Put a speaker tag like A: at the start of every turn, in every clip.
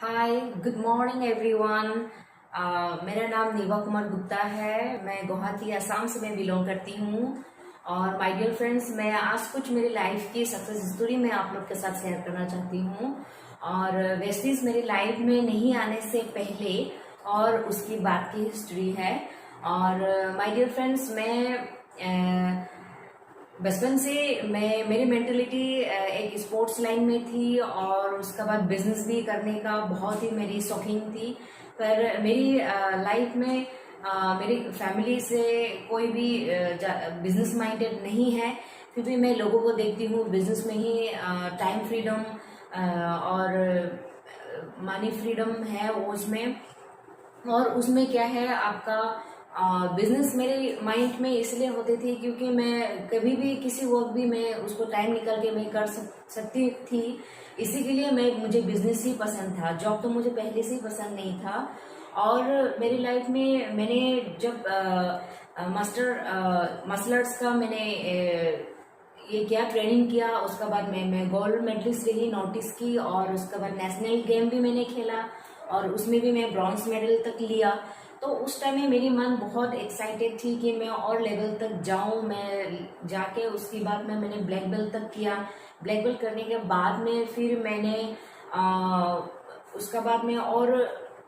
A: हाय, good morning everyone. मेरा नाम नीवा कुमार गुप्ता है। मैं गुवाहाटी असम से मैं बिलोंग करती हूँ। और माय डियर फ्रेंड्स, मैं आज कुछ मेरी लाइफ की सक्सेस स्टोरी मैं आप लोग के साथ शेयर करना चाहती हूँ। और वेस्टीज मेरी लाइफ में नहीं आने से पहले और उसकी बाद की हिस्ट्री है। और माय डियर फ्रेंड्स, मैं बचपन से मेरी मेंटेलिटी एक स्पोर्ट्स लाइन में थी और उसके बाद बिजनेस भी करने का बहुत ही मेरी शौकीन थी। पर मेरी लाइफ में मेरी फैमिली से कोई भी बिजनेस माइंडेड नहीं है। फिर भी मैं लोगों को देखती हूँ बिजनेस में ही टाइम फ्रीडम और मनी फ्रीडम है वो उसमें। और उसमें क्या है आपका बिजनेस मेरे माइंड में इसलिए होते थे क्योंकि मैं कभी भी किसी वर्क भी मैं उसको टाइम निकल के मैं कर सकती थी। इसी के लिए मुझे बिजनेस ही पसंद था। जॉब तो मुझे पहले से ही पसंद नहीं था। और मेरी लाइफ में मैंने जब मार्शल का मैंने ये किया, ट्रेनिंग किया। उसके बाद मैं गोल्ड मेडलिस्ट रही नोटिस की। और उसके बाद नेशनल गेम भी मैंने खेला और उसमें भी मैं ब्रॉन्ज मेडल तक लिया। तो उस टाइम में मेरी मन बहुत एक्साइटेड थी कि मैं और लेवल तक जाऊं। मैं जाके उसके बाद में मैंने ब्लैक बेल्ट तक किया। ब्लैक बेल्ट करने के बाद में फिर मैंने उसका बाद में और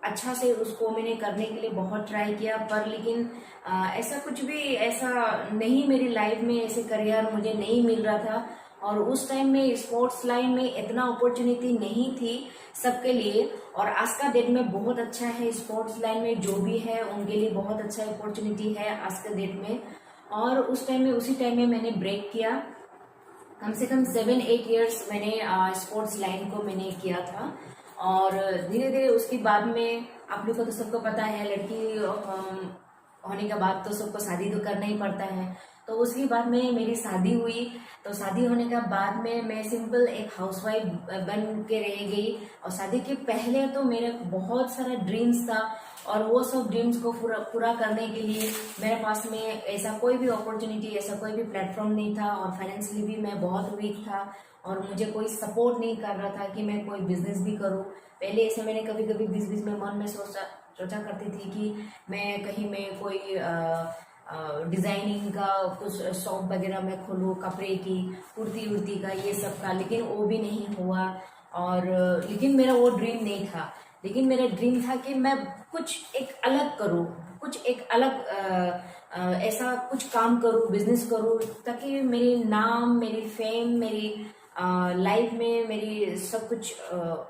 A: अच्छा से उसको मैंने करने के लिए बहुत ट्राई किया। पर लेकिन ऐसा कुछ भी ऐसा नहीं, मेरी लाइफ में ऐसे करियर मुझे नहीं मिल रहा था। और उस टाइम में स्पोर्ट्स लाइन में इतना अपॉर्चुनिटी नहीं थी सबके लिए। और आज का डेट में बहुत अच्छा है, स्पोर्ट्स लाइन में जो भी है उनके लिए बहुत अच्छा अपॉर्चुनिटी है आज के डेट में। और उसी टाइम में मैंने ब्रेक किया। कम से कम 7-8 ईयर्स मैंने स्पोर्ट्स लाइन को मैंने किया था। और धीरे धीरे उसके बाद में आप लोग को तो सबको पता है, लड़की होने के बाद तो सबको शादी तो करना ही पड़ता है। तो उसके बाद में मेरी शादी हुई। तो शादी होने के बाद में मैं सिंपल एक हाउसवाइफ बन के रह गई। और शादी के पहले तो मेरे बहुत सारा ड्रीम्स था और वो सब ड्रीम्स को पूरा करने के लिए मेरे पास में ऐसा कोई भी अपॉर्चुनिटी, ऐसा कोई भी प्लेटफॉर्म नहीं था। और फाइनेंशियली भी मैं बहुत वीक था और मुझे कोई सपोर्ट नहीं कर रहा था कि मैं कोई बिजनेस भी करूं। पहले ऐसे मैंने कभी कभी बीच बीच में मन में सोचा करती थी कि मैं कोई डिजाइनिंग का कुछ शॉप वगैरह में खोलूँ, कपड़े की, कुर्ती उर्ती का, ये सब का। लेकिन वो भी नहीं हुआ। और लेकिन मेरा वो ड्रीम नहीं था। लेकिन मेरा ड्रीम था कि मैं कुछ एक अलग करूँ, कुछ एक अलग ऐसा कुछ काम करूँ, बिजनेस करूँ, ताकि मेरी नाम, मेरी फेम, मेरी लाइफ में मेरी सब कुछ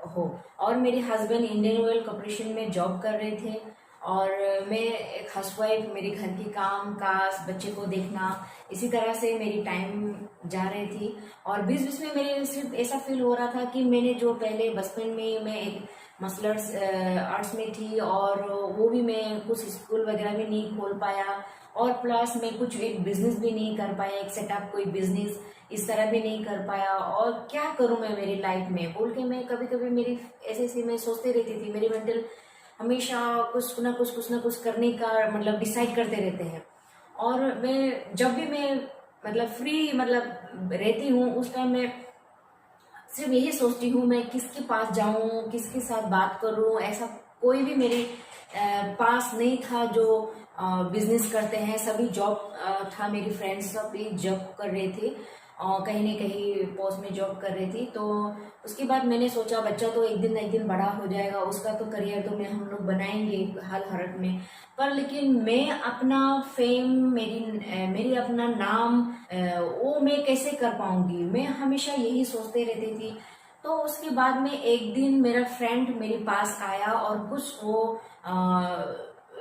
A: हो। और मेरे हस्बैंड इंडियन ऑयल कॉर्पोरेशन में जॉब कर रहे थे और मैं एक हाउसवाइफ, मेरे घर की काम काज, बच्चे को देखना, इसी तरह से मेरी टाइम जा रही थी। और बीच बीच में मेरे सिर्फ ऐसा फील हो रहा था कि मैंने जो पहले बचपन में मैं एक मार्शल आर्ट्स में थी और वो भी मैं कुछ स्कूल वगैरह भी नहीं खोल पाया। और प्लस मैं कुछ एक बिजनेस भी नहीं कर पाया, एक सेटअप कोई बिजनेस इस तरह भी नहीं कर पाया। और क्या करूं मैं मेरी लाइफ में बोल के मैं कभी कभी मेरी ऐसे मैं सोचते रहती थी। मेरी मेंटल हमेशा कुछ ना कुछ करने का मतलब डिसाइड करते रहते हैं। और मैं जब भी मैं मतलब फ्री मतलब रहती हूँ उस टाइम मैं सिर्फ यही सोचती हूँ मैं किसके पास जाऊं, किसके साथ बात करूं। ऐसा कोई भी मेरे पास नहीं था जो बिजनेस करते हैं। सभी जॉब था, मेरी फ्रेंड्स सब भी जॉब कर रहे थे और कहीं ना कहीं पोस्ट में जॉब कर रही थी। तो उसके बाद मैंने सोचा बच्चा तो एक दिन बड़ा हो जाएगा, उसका तो करियर तो हम लोग बनाएंगे हाल हालत में। पर लेकिन मैं अपना फेम, मेरी अपना नाम वो मैं कैसे कर पाऊंगी, मैं हमेशा यही सोचते रहती थी। तो उसके बाद में एक दिन मेरा फ्रेंड मेरे पास आया और कुछ वो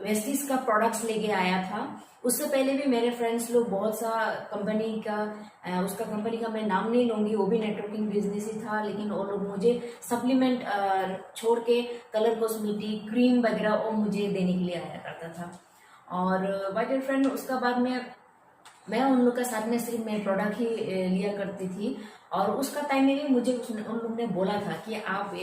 A: वेस्टीज का प्रोडक्ट्स लेके आया था। उससे पहले भी मेरे फ्रेंड्स लोग बहुत सा कंपनी का उसका कंपनी का मैं नाम नहीं लूंगी, वो भी नेटवर्किंग बिजनेस ही था। लेकिन वो लोग मुझे सप्लीमेंट छोड़ के कलर कॉस्मेटिक, क्रीम वगैरह वो मुझे देने के लिए आया करता था। और बाय डियर फ्रेंड, उसका बाद में मैं उन लोग का साथ में सिर्फ मैं प्रोडक्ट ही लिया करती थी। और उसका टाइम में भी मुझे उन लोग ने बोला था कि आप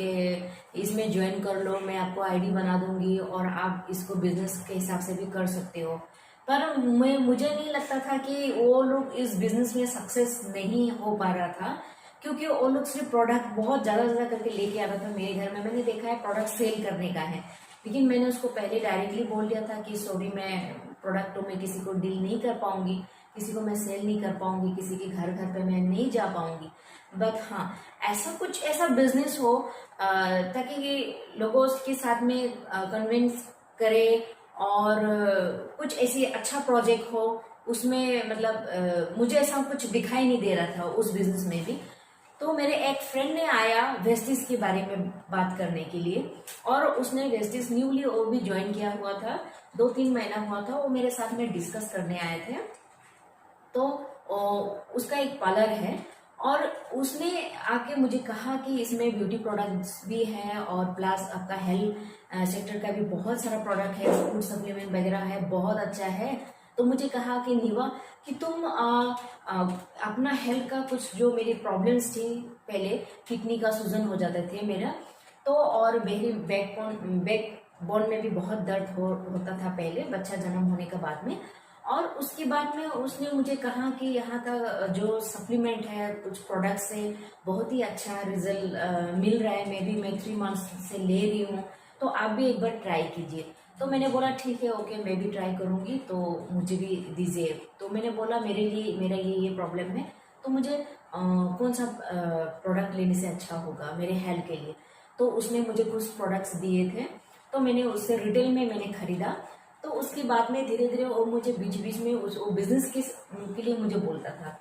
A: इसमें ज्वाइन कर लो, मैं आपको आईडी बना दूंगी और आप इसको बिजनेस के हिसाब से भी कर सकते हो। पर मुझे नहीं लगता था कि वो लोग इस बिजनेस में सक्सेस नहीं हो पा रहा था। क्योंकि वो लोग सिर्फ प्रोडक्ट बहुत ज़्यादा ज़्यादा करके लेके आ रहा था मेरे घर में। मैंने देखा है प्रोडक्ट सेल करने का है, लेकिन मैंने उसको पहले डायरेक्टली बोल दिया था कि सॉरी, मैं प्रोडक्टों में किसी को डील नहीं कर पाऊंगी, किसी को मैं सेल नहीं कर पाऊंगी, किसी के घर घर पे मैं नहीं जा पाऊंगी। बट हाँ, ऐसा कुछ ऐसा बिजनेस हो ताकि ये लोगों के साथ में कन्विंस करे, और कुछ ऐसी अच्छा प्रोजेक्ट हो उसमें, मतलब मुझे ऐसा कुछ दिखाई नहीं दे रहा था उस बिजनेस में भी। तो मेरे एक फ्रेंड ने आया वेस्टिज के बारे में बात करने के लिए, और उसने वेस्टिज न्यूली वो भी ज्वाइन किया हुआ था, 2-3 महीना हुआ था। वो मेरे साथ में डिस्कस करने आए थे। तो उसका एक पार्लर है, और उसने आके मुझे कहा कि इसमें ब्यूटी प्रोडक्ट्स भी है, और प्लस आपका हेल्थ सेक्टर का भी बहुत सारा प्रोडक्ट है, फूड सप्लीमेंट वगैरह है, बहुत अच्छा है। तो मुझे कहा कि निवा, कि तुम अपना हेल्थ का कुछ, जो मेरी प्रॉब्लम्स थी पहले, किडनी का सूजन हो जाते थे मेरा, तो और मेरी बैक बोन में भी बहुत दर्द होता था पहले, बच्चा जन्म होने के बाद में। और उसके बाद में उसने मुझे कहा कि यहाँ का जो सप्लीमेंट है, कुछ प्रोडक्ट्स है, बहुत ही अच्छा रिजल्ट मिल रहा है। मैं 3 मंथ्स से ले रही हूँ, तो आप भी एक बार ट्राई कीजिए। तो मैंने बोला ठीक है, ओके, मैं भी ट्राई करूँगी, तो मुझे भी दीजिए। तो मैंने बोला मेरा ये प्रॉब्लम है, तो मुझे कौन सा प्रोडक्ट लेने से अच्छा होगा मेरे हेल्थ के लिए। तो उसने मुझे कुछ प्रोडक्ट्स दिए थे, तो मैंने उससे रिटेल में मैंने खरीदा। तो उसके बाद में धीरे धीरे वो मुझे बीच बीच में वो बिजनेस के लिए मुझे बोलता था।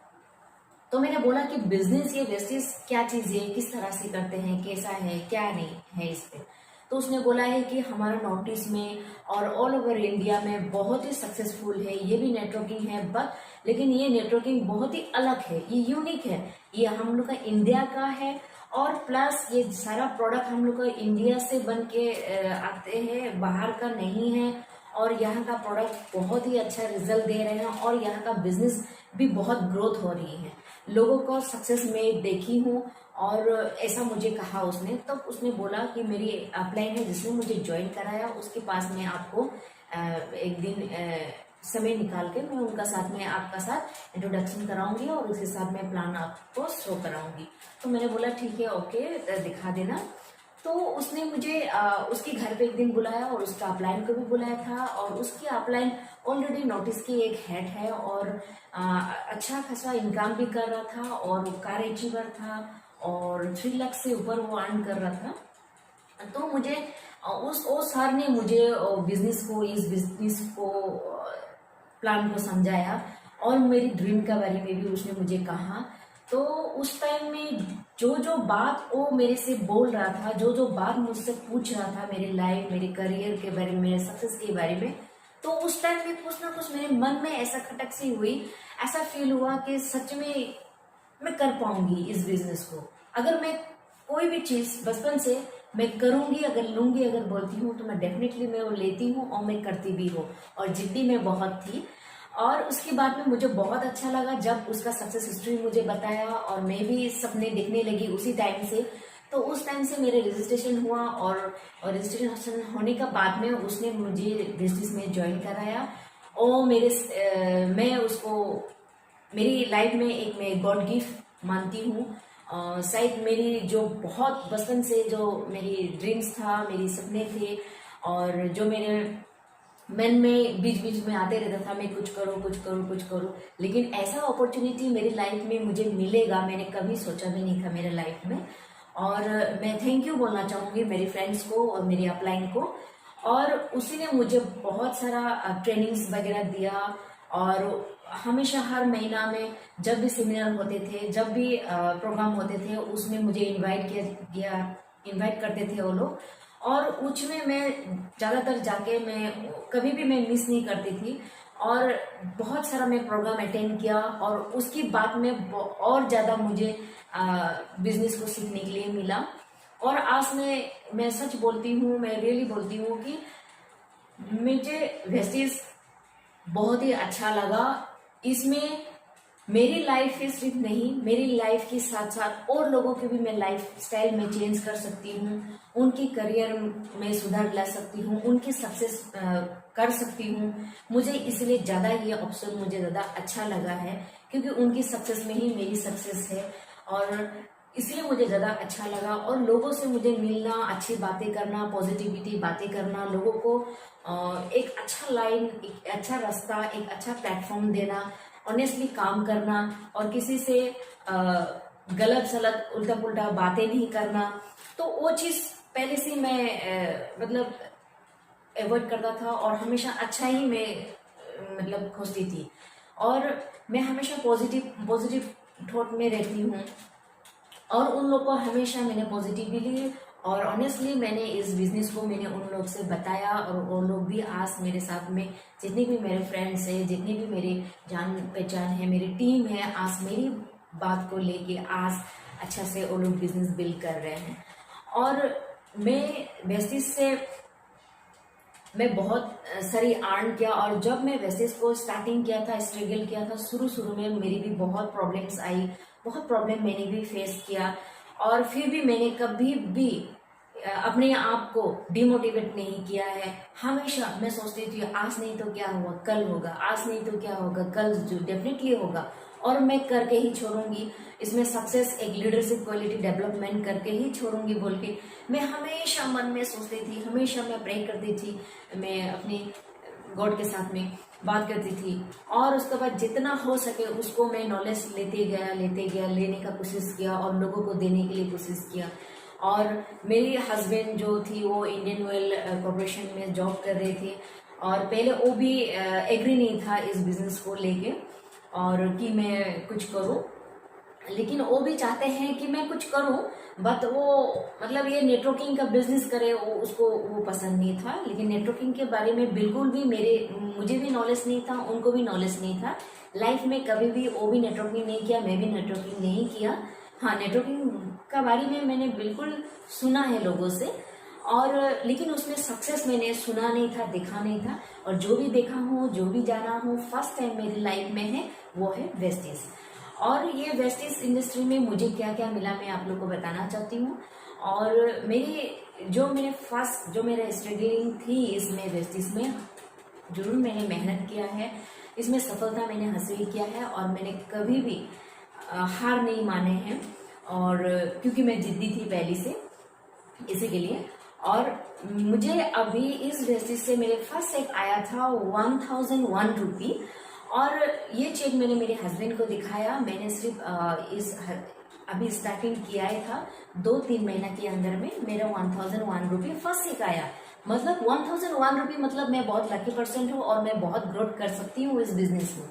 A: तो मैंने बोला कि बिजनेस, ये वेस्टेज क्या चीज़ है, किस तरह से करते हैं, कैसा है, क्या नहीं है इस पे। तो उसने बोला है कि हमारा नॉर्थ ईस्ट में और ऑल ओवर इंडिया में बहुत ही सक्सेसफुल है, ये भी नेटवर्किंग है, बट लेकिन ये नेटवर्किंग बहुत ही अलग है, ये यूनिक है, ये हम लोग का इंडिया का है, और प्लस ये सारा प्रोडक्ट हम लोग का इंडिया से बन के आते हैं, बाहर का नहीं है। और यहाँ का प्रोडक्ट बहुत ही अच्छा रिजल्ट दे रहे हैं, और यहाँ का बिजनेस भी बहुत ग्रोथ हो रही है, लोगों को सक्सेस में देखी हूँ। और ऐसा मुझे कहा उसने। तब तो उसने बोला कि मेरी अपलाइन है जिसने मुझे ज्वाइन कराया, उसके पास में आपको एक दिन समय निकाल के मैं उनका साथ में आपका साथ इंट्रोडक्शन कराऊंगी, और उसके साथ में प्लान आपको शो कराऊंगी। तो मैंने बोला ठीक है, ओके, दिखा देना। तो उसने मुझे उसके घर पे एक दिन बुलाया, और उसका अपलाइन को भी बुलाया था, और उसकी अपलाइन ऑलरेडी नोटिस की एक हेड है, और अच्छा खासा इनकम भी कर रहा था, और कार अचीवर था, और 3 लाख से ऊपर वो अर्न कर रहा था। तो मुझे उस सर ने मुझे इस बिजनेस को प्लान को समझाया, और मेरी ड्रीम के बारे में भी उसने मुझे कहा। तो उस टाइम में जो जो बात वो मेरे से बोल रहा था, जो जो बात मुझसे पूछ रहा था, मेरे लाइफ, मेरे करियर के बारे में, मेरे सक्सेस के बारे में, तो उस टाइम में कुछ ना कुछ मेरे मन में ऐसा खटक सी हुई, ऐसा फील हुआ कि सच में मैं कर पाऊंगी इस बिजनेस को। अगर मैं कोई भी चीज बचपन से मैं करूंगी, अगर लूंगी, अगर बोलती हूँ, तो मैं डेफिनेटली मैं वो लेती हूँ, और मैं करती भी हूँ, और जिद्दी मैं बहुत थी। और उसके बाद में मुझे बहुत अच्छा लगा जब उसका सक्सेस हिस्ट्री मुझे बताया, और मैं भी सपने देखने लगी उसी टाइम से। तो उस टाइम से मेरे रजिस्ट्रेशन हुआ, और रजिस्ट्रेशन होने के बाद में उसने मुझे बिजनेस में ज्वाइन कराया, और मैं उसको मेरी लाइफ में एक मैं गॉड गिफ्ट मानती हूँ। शायद मेरी जो बहुत बचपन से जो मेरी ड्रीम्स था, मेरी सपने थे, और जो मेरे मन में बीच बीच में आते रहता था, मैं कुछ करूँ, कुछ करूँ, कुछ करूँ, लेकिन ऐसा अपॉर्चुनिटी मेरी लाइफ में मुझे मिलेगा, मैंने कभी सोचा भी नहीं था मेरे लाइफ में। और मैं थैंक यू बोलना चाहूँगी मेरे फ्रेंड्स को और मेरी अपलाइन को। और उसी ने मुझे बहुत सारा ट्रेनिंग्स वगैरह दिया, और हमेशा हर महीना में जब भी सेमिनार होते थे, जब भी प्रोग्राम होते थे, उसमें मुझे इनवाइट करते थे वो लोग। और उसमें मैं ज़्यादातर जाके मैं कभी भी मैं मिस नहीं करती थी, और बहुत सारा मैं प्रोग्राम अटेंड किया, और उसकी बाद में और ज़्यादा मुझे बिजनेस को सीखने के लिए मिला। और आज मैं सच बोलती हूँ, मैं रियली बोलती हूँ कि मुझे वेस्टेज बहुत ही अच्छा लगा। इसमें मेरी लाइफ ही सिर्फ नहीं, मेरी लाइफ के साथ साथ और लोगों की भी मैं लाइफ स्टाइल में चेंज कर सकती हूँ, उनकी करियर में सुधार ला सकती हूँ, उनकी सक्सेस कर सकती हूँ। मुझे इसलिए ज़्यादा ये ऑप्शन मुझे ज़्यादा अच्छा लगा है, क्योंकि उनकी सक्सेस में ही मेरी सक्सेस है। और इसलिए मुझे ज़्यादा अच्छा लगा। और लोगों से मुझे मिलना, अच्छी बातें करना, पॉजिटिविटी बातें करना, लोगों को एक अच्छा लाइन, एक अच्छा रास्ता, एक अच्छा प्लेटफॉर्म देना, ऑनेस्टली काम करना और किसी से गलत सलत उल्टा पुल्टा बातें नहीं करना। तो वो चीज़ पहले से मैं मतलब अवॉइड करता था और हमेशा अच्छा ही मैं मतलब खोजती थी। और मैं हमेशा पॉजिटिव पॉजिटिव थॉट में रहती हूँ और उन लोग को हमेशा मैंने पॉजिटिवली और ऑनेस्टली मैंने इस बिजनेस को मैंने उन लोग से बताया। और वो लोग भी आज मेरे साथ में, जितने भी मेरे फ्रेंड्स हैं, जितने भी मेरे जान पहचान है, मेरी टीम है, आज मेरी बात को लेके आज अच्छा से वो लोग बिजनेस बिल्ड कर रहे हैं। और मैं बेसिस से मैं बहुत सारी अर्न किया। और जब मैं वेस्टेज को स्टार्टिंग किया था, स्ट्रगल किया था, शुरू में मेरी भी बहुत प्रॉब्लम्स आई, बहुत प्रॉब्लम मैंने भी फेस किया। और फिर भी मैंने कभी भी अपने आप को डिमोटिवेट नहीं किया है। हमेशा मैं सोचती थी आज नहीं तो क्या हुआ, कल होगा, आज नहीं तो क्या होगा, कल जो डेफिनेटली होगा और मैं करके ही छोड़ूंगी। इसमें सक्सेस एक लीडरशिप क्वालिटी डेवलपमेंट करके ही छोड़ूंगी बोल के मैं हमेशा मन में सोचती थी, हमेशा मैं प्रे करती थी, मैं अपनी गॉड के साथ में बात करती थी। और उसके बाद जितना हो सके उसको मैं नॉलेज लेते गया, लेने का कोशिश किया और लोगों को देने के लिए कोशिश किया। और मेरी हस्बैंड जो थी वो इंडियन ऑयल कॉर्पोरेशन में जॉब कर रहे थे और पहले वो भी एग्री नहीं था इस बिजनेस को लेके और कि मैं कुछ करूं। लेकिन वो भी चाहते हैं कि मैं कुछ करूं, बट वो मतलब ये नेटवर्किंग का बिजनेस करे वो उसको वो पसंद नहीं था। लेकिन नेटवर्किंग के बारे में बिल्कुल भी मुझे भी नॉलेज नहीं था, उनको भी नॉलेज नहीं था। लाइफ में कभी भी वो भी नेटवर्किंग नहीं किया, मैं भी नेटवर्किंग नहीं किया। हाँ, नेटवर्किंग का बारे में मैंने बिल्कुल सुना है लोगों से और लेकिन उसमें सक्सेस मैंने सुना नहीं था, देखा नहीं था। और जो भी देखा हूँ, जो भी जाना हूँ, फर्स्ट टाइम मेरी लाइफ में है वो है वेस्टेज। और ये वेस्टेज इंडस्ट्री में मुझे क्या क्या मिला मैं आप लोग को बताना चाहती हूँ। और मेरा स्ट्रगलिंग थी इसमें वेस्टेज में, जरूर मैंने मेहनत किया है, इसमें सफलता मैंने हासिल किया है और मैंने कभी भी हार नहीं माने हैं। और क्योंकि मैं जिद्दी थी पहले से इसी के लिए। और मुझे अभी इस बेसिस से मेरे फर्स्ट चेक आया था 1001 रुपी। और ये चेक मैंने मेरे हस्बैंड को दिखाया। मैंने सिर्फ अभी स्टार्टिंग किया ही था, 2-3 महीना के अंदर में मेरा 1001 रुपी फर्स्ट चेक आया। मतलब 1001 रुपी मतलब मैं बहुत लकी पर्सन हूँ और मैं बहुत ग्रोथ कर सकती हूँ इस बिजनेस में।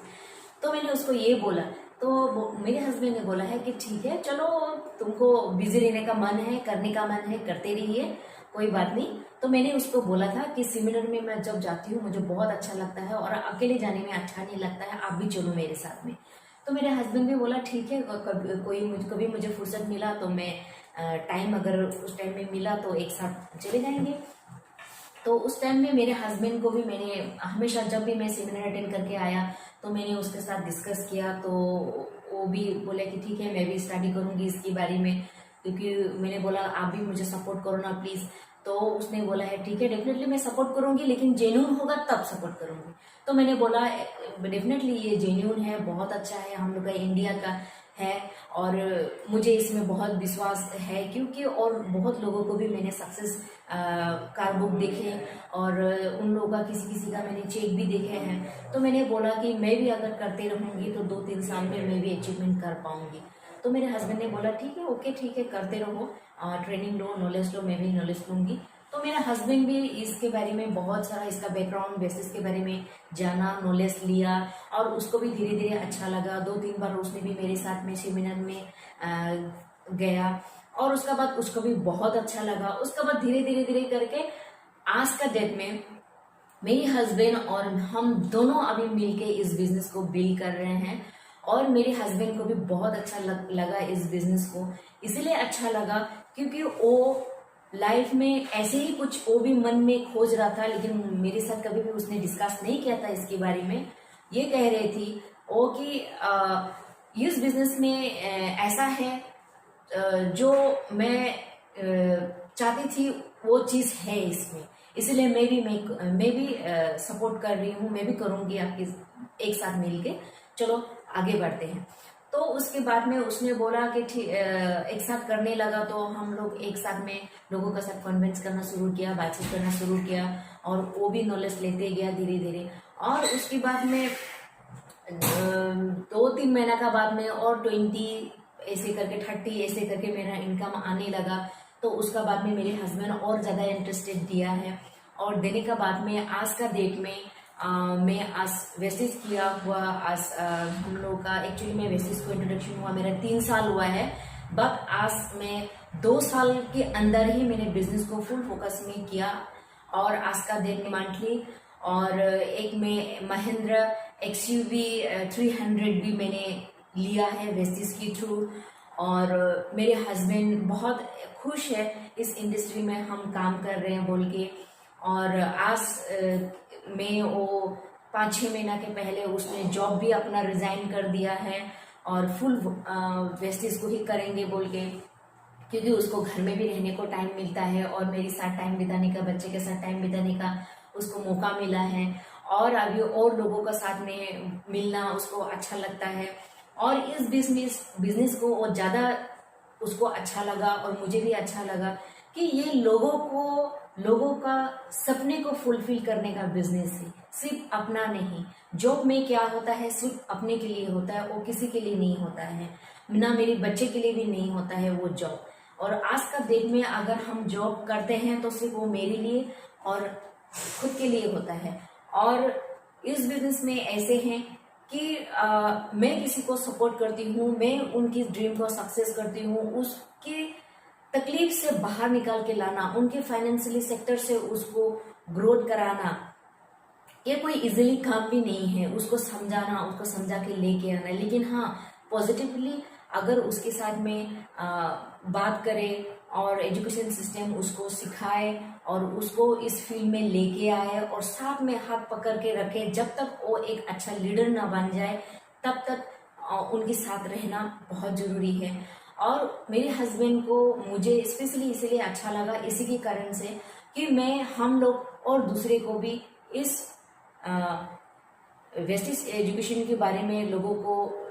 A: तो मैंने उसको ये बोला, तो मेरे हस्बैंड ने बोला है कि ठीक है, चलो तुमको बिजी रहने का मन है, करने का मन है, करते रहिए, कोई बात नहीं। तो मैंने उसको बोला था कि सेमिनार में मैं जब जाती हूँ मुझे बहुत अच्छा लगता है और अकेले जाने में अच्छा नहीं लगता है, आप भी चलो मेरे साथ में। तो मेरे हस्बैंड भी बोला ठीक है, कभी मुझे फुर्सत मिला तो मैं टाइम अगर उस टाइम में मिला तो एक साथ चले जाएंगे। तो उस टाइम में मेरे हस्बैंड को भी मैंने हमेशा जब भी मैं सेमिनार अटेंड करके आया तो मैंने उसके साथ डिस्कस किया। तो वो भी बोले कि ठीक है, मैं भी स्टडी करूंगी इसके बारे में, क्योंकि मैंने बोला आप भी मुझे सपोर्ट करो ना प्लीज़। तो उसने बोला है ठीक है, डेफिनेटली मैं सपोर्ट करूंगी, लेकिन जेन्यून होगा तब सपोर्ट करूंगी। तो मैंने बोला डेफिनेटली ये जेन्यून है, बहुत अच्छा है, हम लोग का इंडिया का है और मुझे इसमें बहुत विश्वास है, क्योंकि और बहुत लोगों को भी मैंने सक्सेस कार बुक देखे और उन लोगों का किसी का मैंने चेक भी देखे हैं। तो मैंने बोला कि मैं भी अगर करते रहूँगी तो 2-3 साल में मैं भी अचीवमेंट कर पाऊंगी। तो मेरे हस्बैंड ने बोला ठीक है, ओके ठीक है, करते रहो, ट्रेनिंग लो, नॉलेज लो, मैं भी नॉलेज लूँगी। तो मेरा हस्बैंड भी इसके बारे में बहुत सारा इसका बैकग्राउंड बेसिस के बारे में जाना, नॉलेज लिया और उसको भी धीरे धीरे अच्छा लगा। 2-3 बार उसने भी मेरे साथ में सेमिनार में गया और उसका बाद उसको भी बहुत अच्छा लगा। उसके बाद धीरे धीरे धीरे करके आज का डेट में मेरी हस्बैंड और हम दोनों अभी मिलके इस बिजनेस को बिल्ड कर रहे हैं। और मेरे हस्बैंड को भी बहुत अच्छा लगा इस बिजनेस को, इसीलिए अच्छा लगा क्योंकि वो लाइफ में ऐसे ही कुछ वो भी मन में खोज रहा था, लेकिन मेरे साथ कभी भी उसने डिस्कस नहीं किया था इसके बारे में। ये कह रही थी वो कि इस बिजनेस में ऐसा है जो मैं चाहती थी वो चीज़ है इसमें, इसलिए मैं भी सपोर्ट कर रही हूँ, मैं भी करूँगी आपके एक साथ मिलके, चलो आगे बढ़ते हैं। तो उसके बाद में उसने बोला कि ठीक एक साथ करने लगा, तो हम लोग एक साथ में लोगों का साथ कन्विंस करना शुरू किया, बातचीत करना शुरू किया, और वो भी नॉलेज लेते गया धीरे धीरे। और उसके बाद में 2-3 महीना का बाद में और 20 ऐसे करके 30 ऐसे करके मेरा इनकम आने लगा। तो उसका बाद में मेरे हस्बैंड और ज़्यादा इंटरेस्टेड दिया है, और देने का बाद में आज का डेट में मैं आज वेस्टिज किया हुआ आज हम लोग का एक्चुअली मैं वेस्टिज को इंट्रोडक्शन हुआ मेरा 3 साल हुआ है, बट आज मैं 2 साल के अंदर ही मैंने बिजनेस को फुल फोकस में किया। और आज का डेट में मंथली, और एक में महिंद्रा XUV 300 भी मैंने लिया है वेस्टिज के थ्रू। और मेरे हस्बैंड बहुत खुश है इस इंडस्ट्री में हम काम कर रहे हैं बोल के। और आज में वो 5-6 महीना के पहले उसने जॉब भी अपना रिजाइन कर दिया है, और फुल वेस्टिज को ही करेंगे बोल के, क्योंकि उसको घर में भी रहने को टाइम मिलता है, और मेरे साथ टाइम बिताने का, बच्चे के साथ टाइम बिताने का उसको मौका मिला है। और अभी और लोगों का साथ में मिलना उसको अच्छा लगता है, और इस बिजनेस को और ज़्यादा उसको अच्छा लगा, और मुझे भी अच्छा लगा कि ये लोगों का सपने को फुलफिल करने का बिजनेस है, सिर्फ अपना नहीं। जॉब में क्या होता है, सिर्फ अपने के लिए होता है, वो किसी के लिए नहीं होता है, ना मेरे बच्चे के लिए भी नहीं होता है वो जॉब। और आज का डेट में अगर हम जॉब करते हैं तो सिर्फ वो मेरे लिए और खुद के लिए होता है। और इस बिजनेस में ऐसे हैं कि मैं किसी को सपोर्ट करती हूँ, मैं उनकी ड्रीम को सक्सेस करती हूँ, उसके तकलीफ से बाहर निकाल के लाना, उनके फाइनेंशियली सेक्टर से उसको ग्रोथ कराना, ये कोई इजीली काम भी नहीं है। उसको समझाना, उसको समझा के लेके आना, लेकिन हाँ पॉजिटिवली अगर उसके साथ में बात करें और एजुकेशन सिस्टम उसको सिखाए और उसको इस फील्ड में लेके आए और साथ में हाथ पकड़ के रखे, जब तक वो एक अच्छा लीडर ना बन जाए तब तक उनके साथ रहना बहुत ज़रूरी है। और मेरे हस्बैंड को मुझे स्पेशली इसलिए अच्छा लगा इसी के कारण से कि मैं हम लोग और दूसरे को भी इस वेस्टिज एजुकेशन के बारे में लोगों को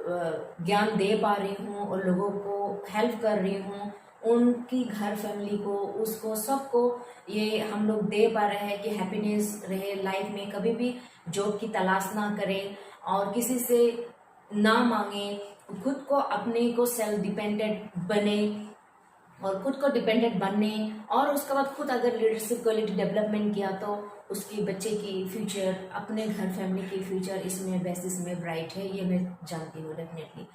A: ज्ञान दे पा रही हूँ और लोगों को हेल्प कर रही हूँ, उनकी घर फैमिली को, उसको सबको ये हम लोग दे पा रहे हैं कि हैप्पीनेस रहे लाइफ में, कभी भी जॉब की तलाश ना करें और किसी से ना मांगे, खुद को अपने को सेल्फ डिपेंडेंट बने और खुद को डिपेंडेंट बनने, और उसके बाद खुद अगर लीडरशिप क्वालिटी डेवलपमेंट किया तो उसके बच्चे की फ्यूचर, अपने घर फैमिली की फ्यूचर इसमें बेसिस में ब्राइट है, ये मैं जानती हूँ डेफिनेटली।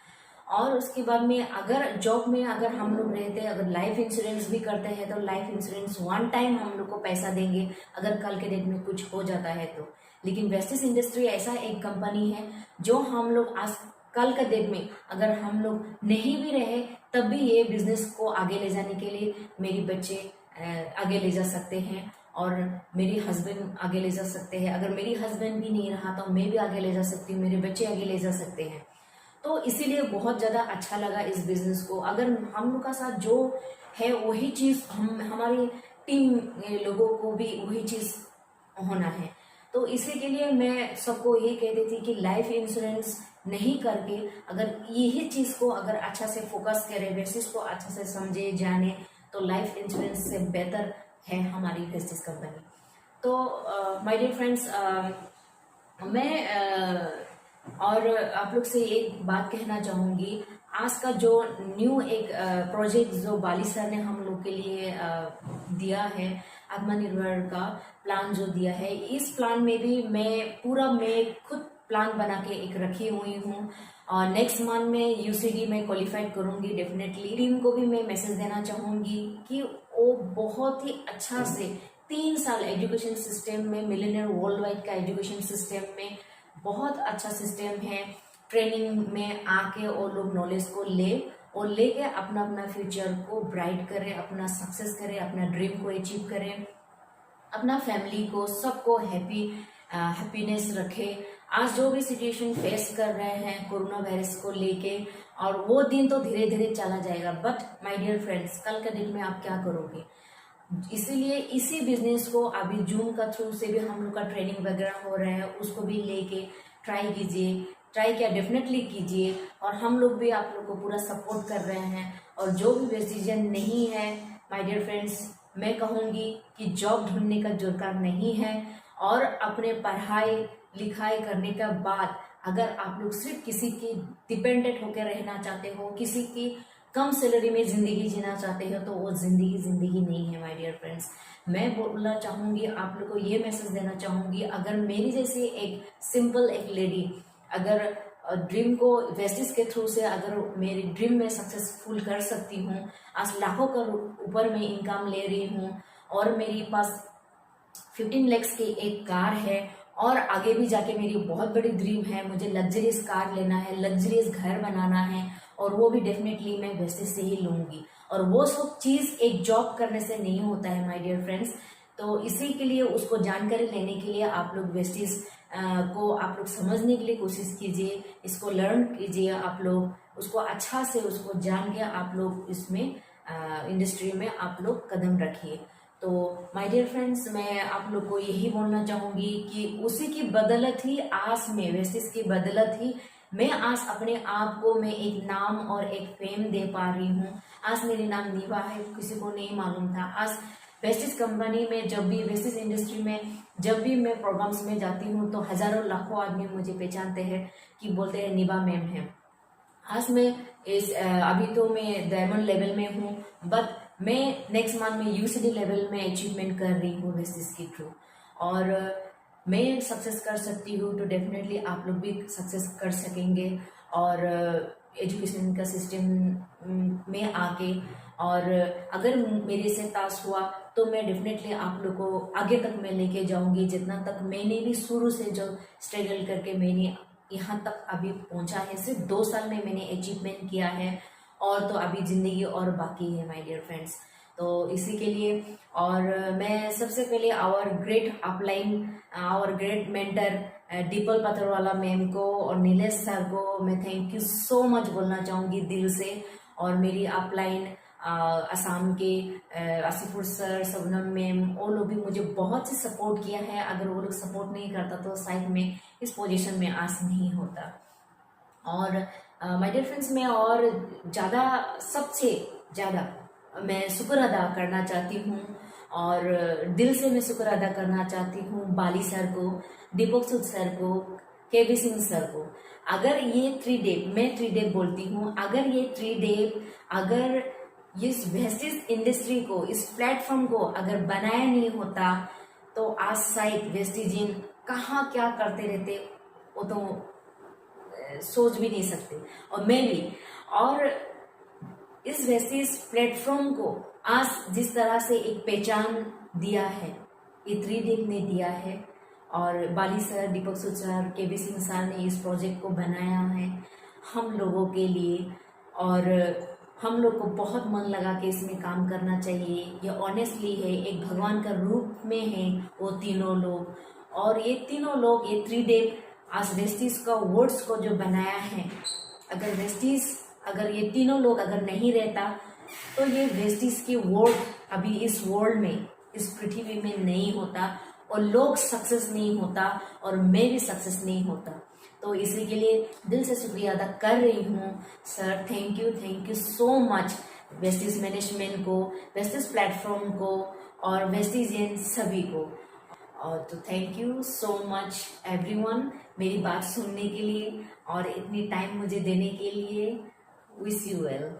A: और उसके बाद में अगर जॉब में अगर हम लोग रहते हैं, अगर लाइफ इंश्योरेंस भी करते हैं तो लाइफ इंश्योरेंस वन टाइम हम लोग को पैसा देंगे अगर कल के डेट में कुछ हो जाता है तो। लेकिन वेस्टिज इंडस्ट्री ऐसा एक कंपनी है जो हम लोग आज कल का डेट में अगर हम लोग नहीं भी रहे तब भी ये बिजनेस को आगे ले जाने के लिए मेरे बच्चे आगे ले जा सकते हैं और मेरे हस्बैंड आगे ले जा सकते हैं। अगर मेरी हस्बैंड भी नहीं रहा तो मैं भी आगे ले जा सकती हूँ, मेरे बच्चे आगे ले जा सकते हैं। तो इसीलिए बहुत ज़्यादा अच्छा लगा इस बिजनेस को। अगर हम लोग का साथ जो है वही चीज़ हमारी टीम लोगों को भी वही चीज़ होना है। तो इसी के लिए मैं सबको यही कहती थी कि लाइफ इंश्योरेंस नहीं करके अगर यही चीज़ को अगर अच्छा से फोकस करें, बेसिस को अच्छा से समझे जाने, तो लाइफ इंश्योरेंस से बेहतर है हमारी वेस्टिज कंपनी। तो माय डियर फ्रेंड्स, मैं और आप लोग से एक बात कहना चाहूँगी। आज का जो न्यू एक प्रोजेक्ट जो बाली सर ने हम लोग के लिए दिया है, आत्मनिर्भर का प्लान जो दिया है, इस प्लान में भी मैं खुद प्लान बना के एक रखी हुई हूँ और नेक्स्ट मंथ में यूसीडी में क्वालिफाइड करूँगी डेफिनेटली। टीम को भी मैं मैसेज देना चाहूँगी कि वो बहुत ही अच्छा से 3 साल एजुकेशन सिस्टम में, मिलेनियर वर्ल्ड वाइड का एजुकेशन सिस्टम में बहुत अच्छा सिस्टम है, ट्रेनिंग में आके वो लोग नॉलेज को लेके अपना अपना फ्यूचर को ब्राइट करें, अपना सक्सेस करें, अपना ड्रीम को अचीव करें, अपना फैमिली को सबको हैप्पीनेस रखे। आज जो भी सिचुएशन फेस कर रहे हैं कोरोना वायरस को लेके, और वो दिन तो धीरे धीरे चला जाएगा, बट माय डियर फ्रेंड्स, कल के दिन में आप क्या करोगे? इसीलिए इसी बिजनेस को अभी जूम का थ्रू से भी हम लोग का ट्रेनिंग वगैरह हो रहा है, उसको भी लेके ट्राई कीजिए ट्राई किया, डेफिनेटली कीजिए। और हम लोग भी आप लोग को पूरा सपोर्ट कर रहे हैं। और जो भी वेस्टिजियन नहीं है माय डियर फ्रेंड्स, मैं कहूँगी कि जॉब ढूंढने का दरकार नहीं है। और अपने पढ़ाई लिखाई करने के बाद अगर आप लोग सिर्फ किसी की डिपेंडेंट होकर रहना चाहते हो, किसी की कम सैलरी में ज़िंदगी जीना चाहते हो, तो वो ज़िंदगी नहीं है माय डियर फ्रेंड्स। मैं बोलना चाहूँगी, आप लोग को ये मैसेज देना चाहूँगी, अगर मेरी जैसी एक सिंपल एक लेडी अगर ड्रीम को वेस्टिज के थ्रू से अगर मेरी ड्रीम में सक्सेसफुल कर सकती हूँ, आज लाखों का ऊपर में इनकम ले रही हूँ और मेरे पास 15 लैक्स की एक कार है, और आगे भी जाके मेरी बहुत बड़ी ड्रीम है, मुझे लग्जरियस कार लेना है, लग्जरियस घर बनाना है, और वो भी डेफिनेटली मैं वेस्टिज से ही लूँगी। और वो सब चीज़ एक जॉब करने से नहीं होता है माय डियर फ्रेंड्स। तो इसी के लिए उसको जानकारी लेने के लिए आप लोग वेस्टिज को आप लोग समझने के लिए कोशिश कीजिए, इसको लर्न कीजिए, आप लोग उसको अच्छा से उसको जान के आप लोग इसमें इंडस्ट्री में आप लोग कदम रखिए। तो माय डियर फ्रेंड्स, मैं आप लोग को यही बोलना चाहूँगी कि उसी की बदौलत ही आज में वेस्टिज की बदौलत ही मैं आज अपने आप को मैं एक नाम और एक फेम दे पा रही हूँ। आज मेरे नाम निभा है, किसी को नहीं मालूम था। आज वेस्टिज कंपनी में जब भी वेस्टिज इंडस्ट्री में जब भी मैं प्रोग्राम्स में जाती हूँ तो हजारों लाखों आदमी मुझे पहचानते हैं कि बोलते हैं निभा मैम है। आज मैं अभी तो मैं डायमंड लेवल में हूँ, बट मैं नेक्स्ट मंथ में यूसीडी लेवल में अचीवमेंट कर रही हूँ वेस्टिज के थ्रू। और मैं सक्सेस कर सकती हूँ तो डेफिनेटली आप लोग भी सक्सेस कर सकेंगे। और एजुकेशन का सिस्टम में आके, और अगर मेरे से पास हुआ तो मैं डेफिनेटली आप लोग को आगे तक मैं लेके जाऊंगी, जितना तक मैंने भी शुरू से जो स्ट्रगल करके मैंने यहाँ तक अभी पहुँचा है। सिर्फ 2 साल में मैंने अचीवमेंट किया है, और तो अभी ज़िंदगी और बाकी है माय डियर फ्रेंड्स। तो इसी के लिए, और मैं सबसे पहले our great upline, our great mentor Deepal Patharwala ma'am को और नीलेश सर को मैं थैंक यू सो मच बोलना चाहूँगी दिल से। और मेरी अपलाइन असम के आसिफुर सर, सबनम मैम, वो लोग भी मुझे बहुत ही सपोर्ट किया है। अगर वो लोग सपोर्ट नहीं करता तो शायद मैं इस पोजीशन में आज नहीं होता। और माय डियर फ्रेंड्स, मैं और ज़्यादा सबसे ज़्यादा मैं शुक्र अदा करना चाहती हूँ, और दिल से मैं शुक्र अदा करना चाहती हूँ बाली सर को, दीपक सूद सर को, केवी सिंह सर को। अगर ये 3 डे, मैं 3 डे बोलती हूँ, अगर ये 3 डे अगर इस वेस्टिज इंडस्ट्री को, इस प्लेटफॉर्म को अगर बनाया नहीं होता तो आज शायद वेस्टिजियन कहाँ क्या करते रहते वो तो सोच भी नहीं सकते। और मैं भी, और इस वेस्टिज प्लेटफॉर्म को आज जिस तरह से एक पहचान दिया है, ये 3 डे ने दिया है, और बाली सर, दीपक सूद सर, केवी सिंह सर ने इस प्रोजेक्ट को बनाया है हम लोगों के लिए। और हम लोग को बहुत मन लगा के इसमें काम करना चाहिए। ये ऑनेस्टली है, एक भगवान का रूप में है वो तीनों लोग। और ये तीनों लोग ये 3 डे आज वेस्टिज का वर्ड्स को जो बनाया है, अगर वेस्टिज, अगर ये तीनों लोग अगर नहीं रहता तो ये वेस्टिज की वर्ड अभी इस वर्ल्ड में, इस पृथ्वी में नहीं होता, और लोग सक्सेस नहीं होता, और मैं भी सक्सेस नहीं होता। तो इसी के लिए दिल से शुक्रिया अदा कर रही हूँ sir. Thank you so much Vestige management को, वेस्टिज प्लेटफॉर्म को, और वेस्टिजियन सभी को। और तो thank you so much everyone मेरी बात सुनने के लिए और इतनी टाइम मुझे देने के लिए। Wish you well.